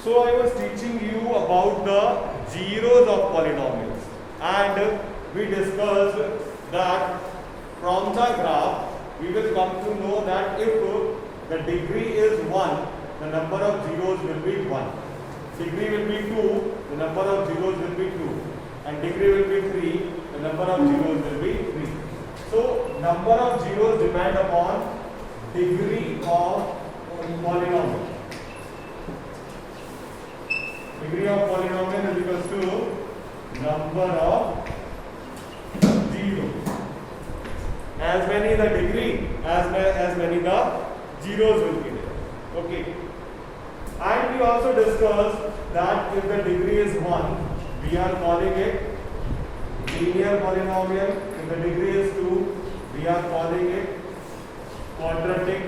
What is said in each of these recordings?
So I was teaching you about the zeros of polynomials, and we discussed that from the graph we will come to know that if the degree is 1, the number of zeros will be 1. Degree will be 2, the number of zeros will be 2. And degree will be 3, the number of zeros will be 3. So number of zeros depend upon degree of polynomial. Degree of polynomial is equals to number of zeros. As many the degree, as many the zeros will be there. Okay. And we also discussed that if the degree is 1, we are calling it linear polynomial. If the degree is 2, we are calling it quadratic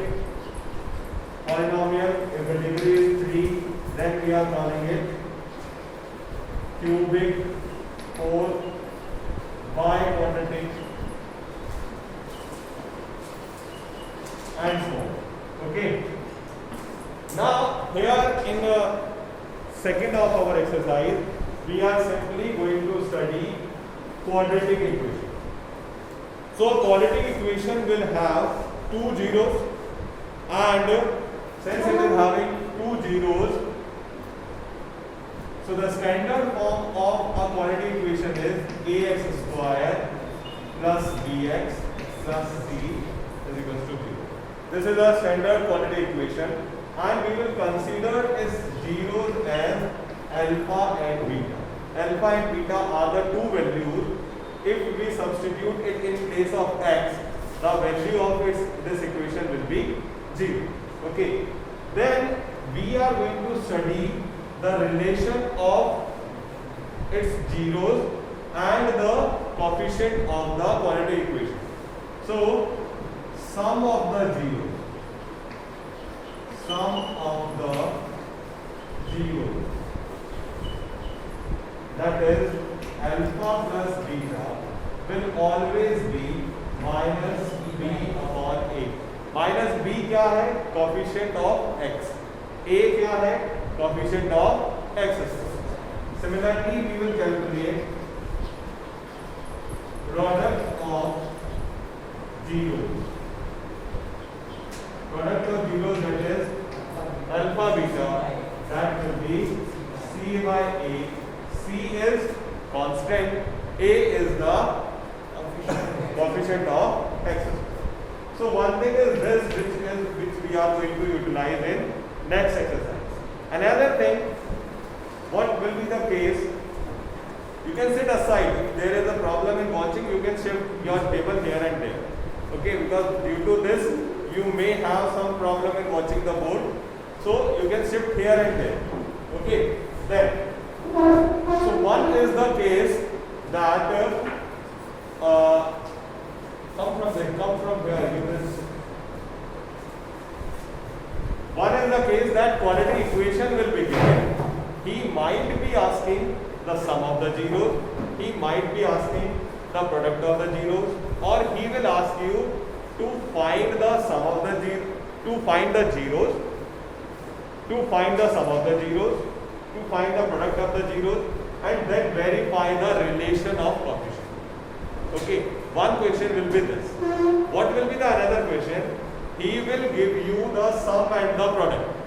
polynomial. If the degree is 3, then we are calling it cubic or biquadratic, and so on. Okay. Now here in the second of our exercise, we are simply going to study quadratic equation. So quadratic equation will have two zeros, and since it is having two zeros, so the standard form of a quadratic equation is ax square plus bx plus c is equals to 0. This is a standard quadratic equation, and we will consider its zeros as alpha and beta. Alpha and beta are the two values. If we substitute it in place of x, the value of this equation will be 0. Okay. Then we are going to study the relation of its zeros and the coefficient of the quadratic equation. So sum of the zeros. Sum of the zeros, that is alpha plus beta, will always be minus b upon a. Minus b क्या है? Coefficient of x. A क्या है? Coefficient of x. Similarly, we will calculate product of zeros. Product of zeros, that is alpha beta, that will be c by a. C is constant, a is the coefficient of x. So one thing is this, which we are going to utilize in next exercise. Another thing, what will be the case? You can sit aside. If there is a problem in watching, you can shift your table here and there. Okay, because due to this, you may have some problem in watching the board. So you can shift here and there. Okay, then. So one is the case that come from here. One is the case that quadratic equation will be given. He might be asking the sum of the zeros. He might be asking the product of the zeros, or he will ask you to find the sum of the zeros, to find the zeros, to find the sum of the zeros, to find the product of the zeros, and then verify the relation of coefficient. Okay, one question will be this. What will be the another question? He will give you the sum and the product.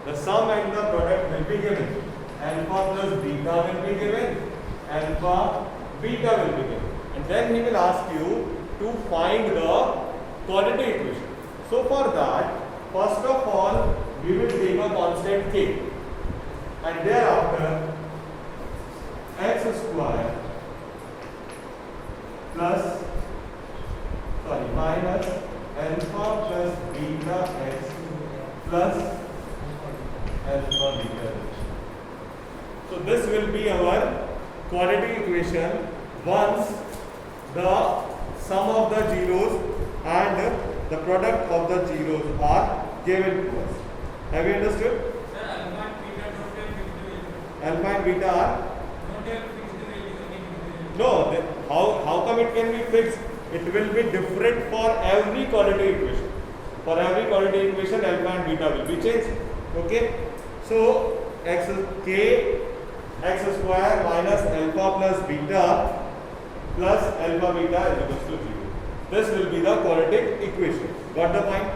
The sum and the product will be given. Alpha plus beta will be given. Alpha, beta will be given. And then he will ask you to find the quadratic equation. So for that, first of all, we will take a constant k. And thereafter, x square plus, minus alpha plus beta x plus alpha beta. So this will be our quadratic equation once the sum of the zeros and the product of the zeros are given to us. Have you understood? Sir, alpha and beta don't have fixed value. Alpha and beta are? Don't have fixed value. No. How come it can be fixed? It will be different for every quadratic equation. For every quadratic equation, alpha and beta will be changed. Okay. So x k x square minus alpha plus beta plus alpha beta is equals to 0. This will be the quadratic equation. Got the point?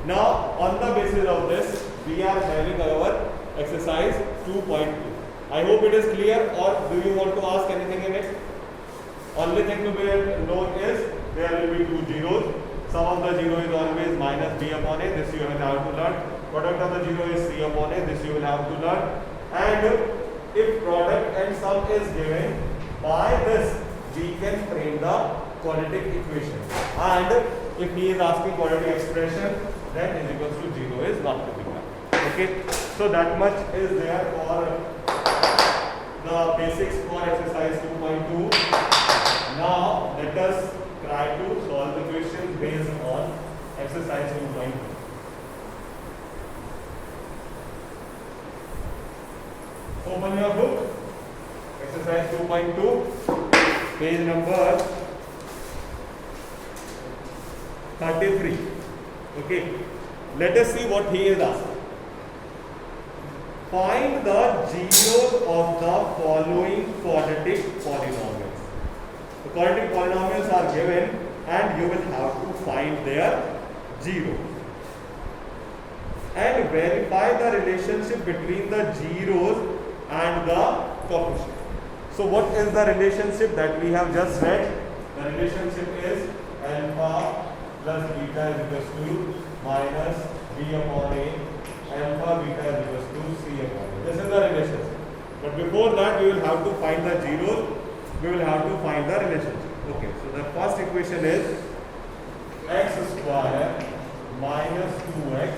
Now on the basis of this we are having our exercise 2.2. I hope it is clear, or do you want to ask anything in it? Only thing to be known is there will be two zeros. Sum of the zero is always minus b upon a. This you will have to learn. Product of the zero is c upon a. This you will have to learn. And if product and sum is given, by this we can frame the quadratic equation. And if he is asking quadratic expression, then is equals to 0 is not to be done. Okay. So that much is there for the basics for exercise 2.2. Now let us try to solve the question based on exercise 2.2. Open your book. Exercise 2.2, page number 33. Okay. Let us see what he is asking. Find the zeros of the following quadratic polynomials. The quadratic polynomials are given and you will have to find their zeros. And verify the relationship between the zeros and the coefficient. So what is the relationship that we have just read? The relationship is alpha plus beta is equals to minus b upon a. Alpha beta is equals to c upon a. This is the relationship. But before that we will have to find the zeros. We will have to find the relationship. Okay, so the first equation is x square minus 2x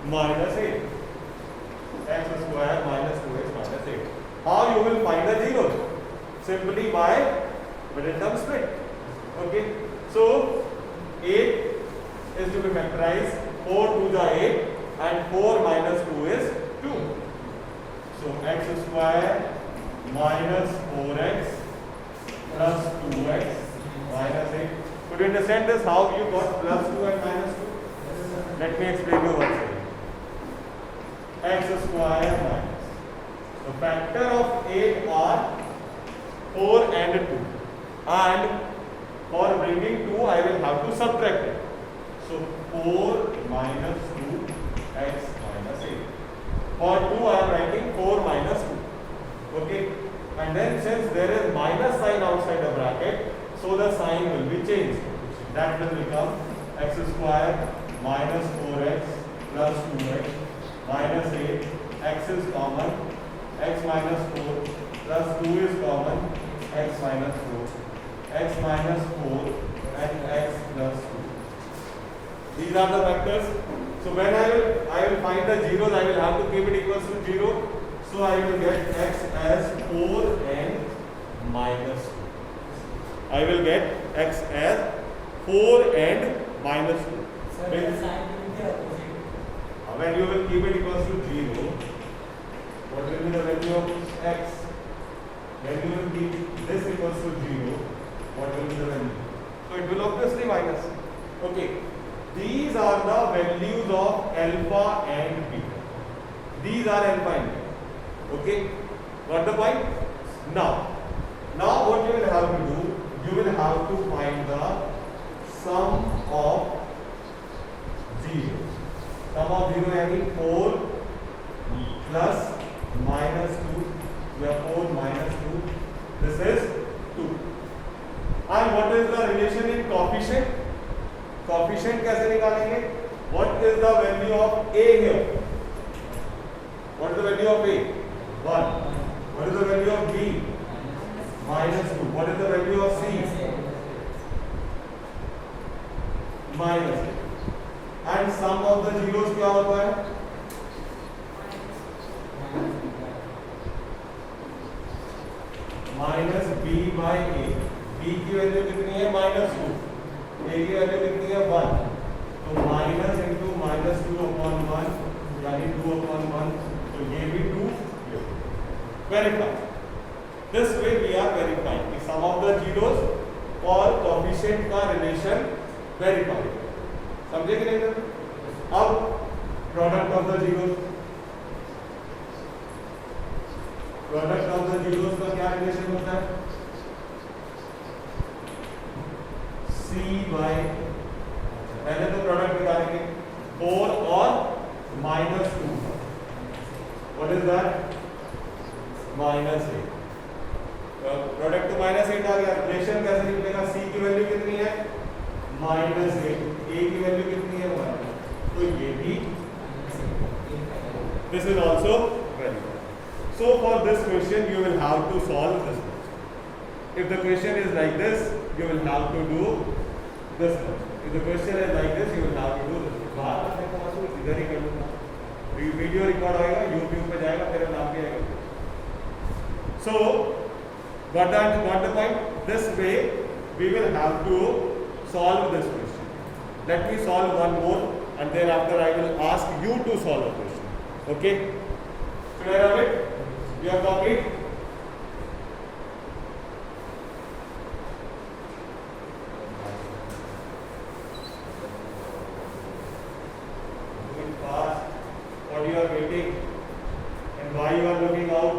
minus 8. X square minus 2x minus 8. How you will find the zeros? Simply by middle term split. Okay, so 8 is to be factorized. 4 to the 8 and 4 minus 2 is 2. So x square minus 4x plus 2x minus 8. Could you understand this? How you got plus 2 and minus 2? Let me explain you once again. X square minus. The factor of 8 are 4 and 2. And for bringing 2, I will have to subtract it. So 4 minus 2 x minus 8. For 2, I am writing 4 minus 2. Okay. And then since there is minus sign outside the bracket, so the sign will be changed. That will become x square minus 4x plus 2x minus 8. X is common. X minus 4 plus 2 is common. X minus 4. X minus 4 and x plus 2. These are the factors. So when I will find the zeros, I will have to keep it equals to 0. So I will get x as 4 and minus 2. I will get x as 4 and minus 2. Sir, the sign will be opposite. When you will keep it equals to 0, what will be the value of x? When you will keep this equals to 0, what will be the value? So it will obviously minus. Okay. These are the values of alpha and beta. These are alpha and beta. Okay. Got the point? Now what you will have to do, you will have to find the sum of zeros. Sum of 0 यानी 4 plus minus 2. We have 4 minus 2. This is 2. And what is the relation in coefficient? Coefficient कैसे निकालेंगे? What is the value of a here? What is the value of a? 1. What is the value of b? Minus 2. What is the value of c? Minus 8. And sum of the zeros क्या होता है? Minus b by a. b की value कितनी है? Minus 2. a की value कितनी है? 1. तो माइनस इंटू माइनस 2 अपॉन 1 यानी 2 अपॉन 1. तो ये भी 2. Verify. This way we are verifying the sum of the zeros और coefficient का relation verify. समझे कि नहीं? अब product of the zeros. Product of the zeros का क्या रिलेशन होता है? C by, पहले तो प्रोडक्ट निकालेंगे 4 और -2, व्हाट इज दैट? -8। प्रोडक्ट तो -8 आ गया, रिलेशन कैसे निकलेगा? C की वैल्यू कितनी है? -8, A की वैल्यू कितनी है? 1। तो ये भी, this is also very good. So for this question you will have to solve this much. If the question is like this, you will have to do this much. If the question is like this, you will have to do this much. बाहर रखने का मतलब इधर ही कर लूँगा, video record होएगा, YouTube पे जाएगा, तेरा नाम भी आएगा। So got the point? This way we will have to solve this question. Let me solve one more and then after I will ask you to solve a question. Okay? Clear of it? You have copied? Moving fast. What you are waiting and why you are looking out?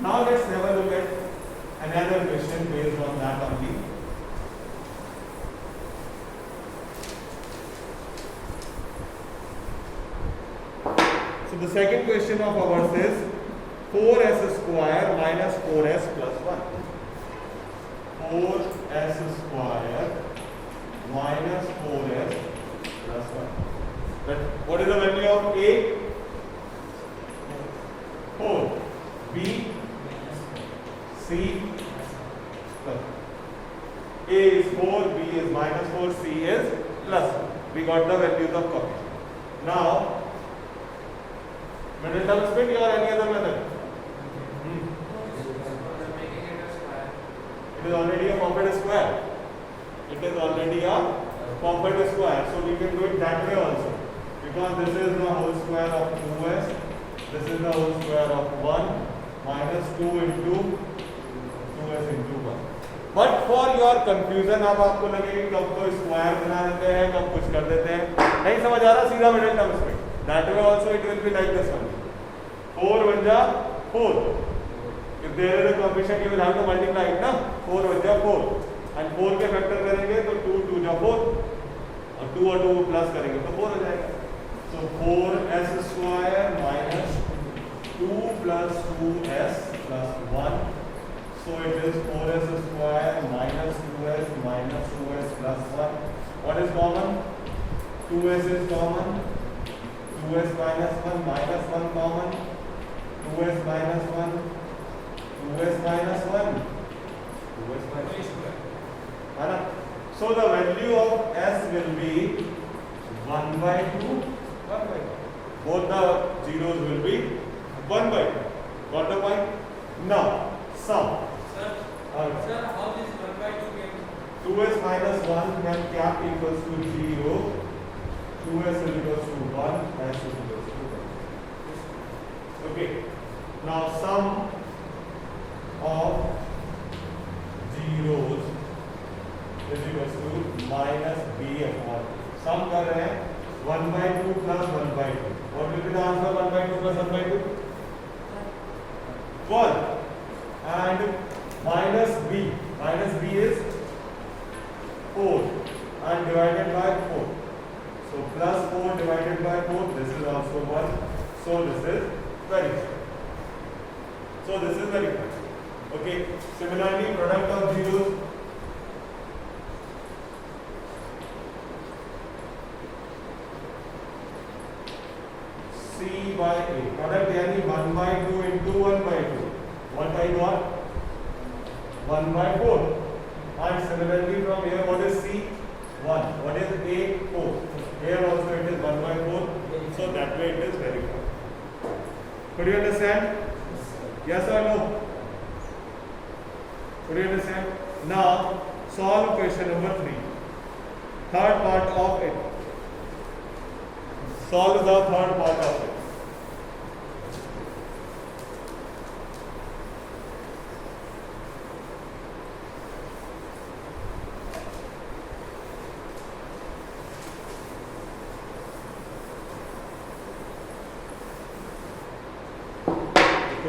Now let's have a look at another question based on that only. So the second question of ours is 4s square minus 4s plus 1. 4s square minus 4s plus 1. But what is the value of A? 4. B? C plus. A is 4, B is -4, C is plus. We got the values of coefficient. Now, middle term split or any other method? It is already a complex square. It is already a complex square. So we can do it that way also. Because this is the whole square of 2s. This is the whole square of 1 minus 2 into 2s into 1. But for your confusion, अब आपको लगेगा कि कब तो square बना देते हैं, कब कुछ कर देते हैं, नहीं समझ आ रहा, सीधा middle term split. That way also it will be like this one. 4 1 जा 4. If there is a coefficient, you will have to multiply it ना. 4 1 जा 4. And 4 के फैक्टर करेंगे तो 2 2 जा 4. और 2 और 2 प्लस करेंगे तो 4 हो जाएगा. So 4s square minus 2 plus 2s plus 1. So it is 4s square minus 2s minus 2s plus 1. What is common? 2s is common. 2s minus 1 minus 1 common. 2s minus 1. 2s minus 1. 2s minus 1. So the value of s will be 1 by 2. 1 by 2. Both the zeros will be 1 by 2. Got the point? Now, sum. Sir, how this 1 by 2 came? 2s minus 1 when cap equals to 0, 2s is equals to 1, s is equals to 1. Okay. Now sum of zeros is equals to minus b upon. Sum कर रहे हैं 1 by 2 plus 1 by 2. What will be the answer? 1 by 2 plus 1 by 2? 1. And minus b is 4 and divided by 4. So plus 4 divided by 4, this is also 1. So this is very good. So this is very good. Okay. Similarly, product of zeros. C by A. Product यानी 1 by 2 into 1 by 2. What I got? 1 by 4. And similarly from here, what is C? 1. What is A? 4. Here also it is 1 by 4. So that way it is very good. Could you understand? Yes or no? Could you understand? Now solve question number 3. Third part of it. Solve the third part of it.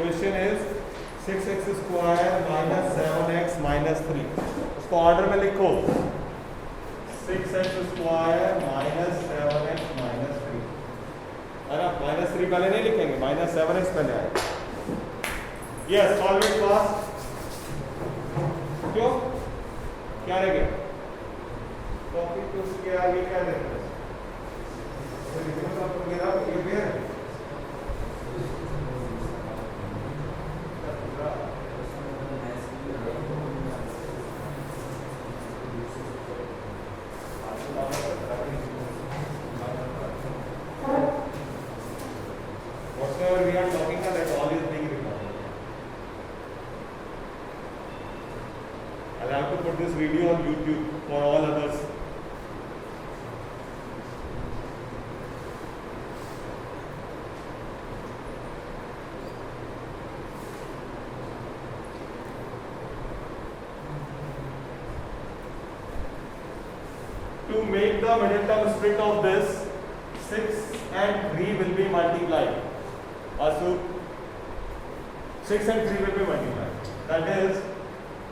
Question is 6x square minus 7x minus 3. उसको order में लिखो. 6x square minus 7x minus 3. अरे minus 3 पहले नहीं लिखेंगे, minus 7x पहले आए. Yes, solve it fast. क्यों? क्या रह गया? टॉपिक तो उसके आगे क्या देते हैं? Whatever we are talking about, that all is being recorded. I'll have to put this video on YouTube for all others. To make the middle term split of this, 6 and 3 will be multiplied. Also, 6 and 3 will be multiplied. That is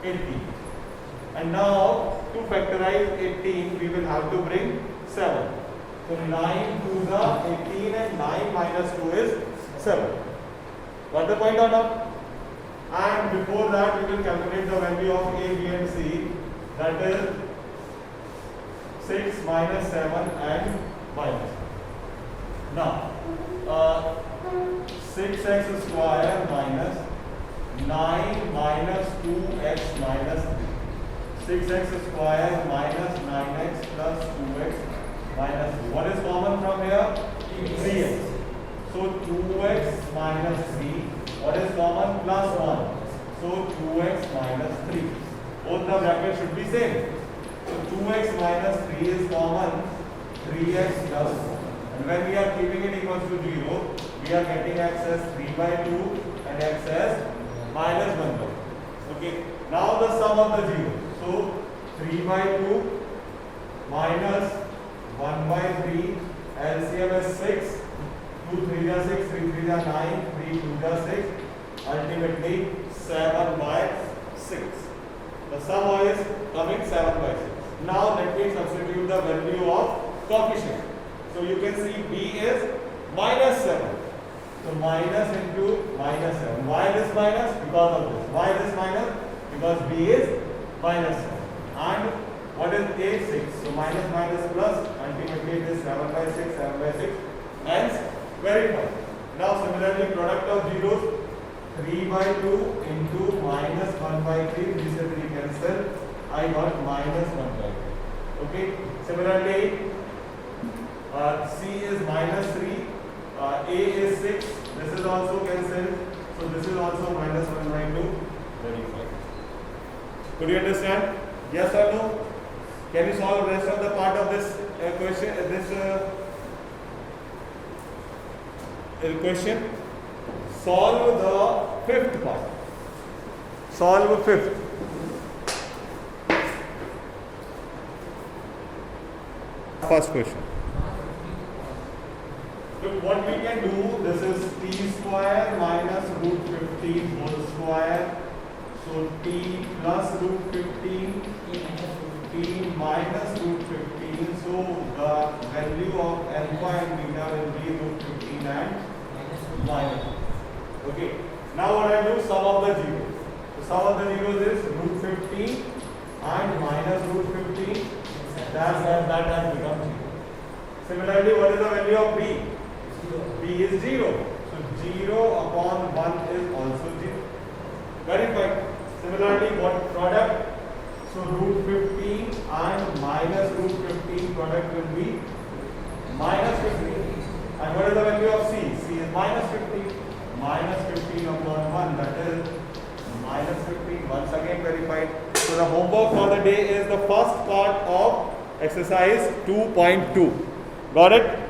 18. And now, to factorize 18, we will have to bring 7. So 9 to the 18 and 9 minus 2 is 7. Got the point or not? And before that, we will calculate the value of A, B and C. That is 6 minus 7 and minus. Now, 6x square minus 9 minus 2x minus 3. 6x square minus 9x plus 2x minus 3. What is common from here? 3x. So 2x minus 3. What is common? Plus 1. So 2x minus 3. Both the brackets should be same. So 2x minus 3 is common. 3x plus 1. And when we are keeping it equals to 0, we are getting x as 3 by 2 and x as minus 1 by 2. Okay. Now the sum of the zeros. So 3 by 2 minus 1 by 3. LCM is 6. 2 3 are 6, 3 3 are 9, 3 2 are 6. Ultimately 7 by 6. The sum is coming 7 by 6. Now let me substitute the value of coefficient. So you can see B is minus 7. So minus into minus 7. Why this minus? Because of this. Why this minus? Because B is minus 7. And what is A? 6. So minus minus plus. Ultimately it is 7 by 6, 7 by 6. Hence verified. Now similarly product of zeros. 3 by 2 into minus 1 by 3. This is 3 cancel. I got minus 1 by 3. Okay. Similarly, C is minus 3. A is 6. This is also cancelled. So this is also minus 1 by 2. Verified. Could you understand? Yes or no? Can you solve the rest of the part of this question? Solve the fifth part. Solve fifth. First question. Look, what we can do, this is t square minus root 15 whole square. So t plus root 15, t minus root 15. So the value of alpha and beta will be root 15 and minus. Okay. Now what I do? Sum of the zeros. The sum of the zeros is root 15 and minus root 15. That has become 0. Similarly, what is the value of b? B is 0. So 0 upon 1 is also 0. Verified. Similarly, what product? So root 15 and minus root 15 product will be minus 15. And what is the value of C? C is minus 15. Minus 15 upon 1, that is minus 15. Once again verified. So the homework for the day is the first part of exercise 2.2. Got it?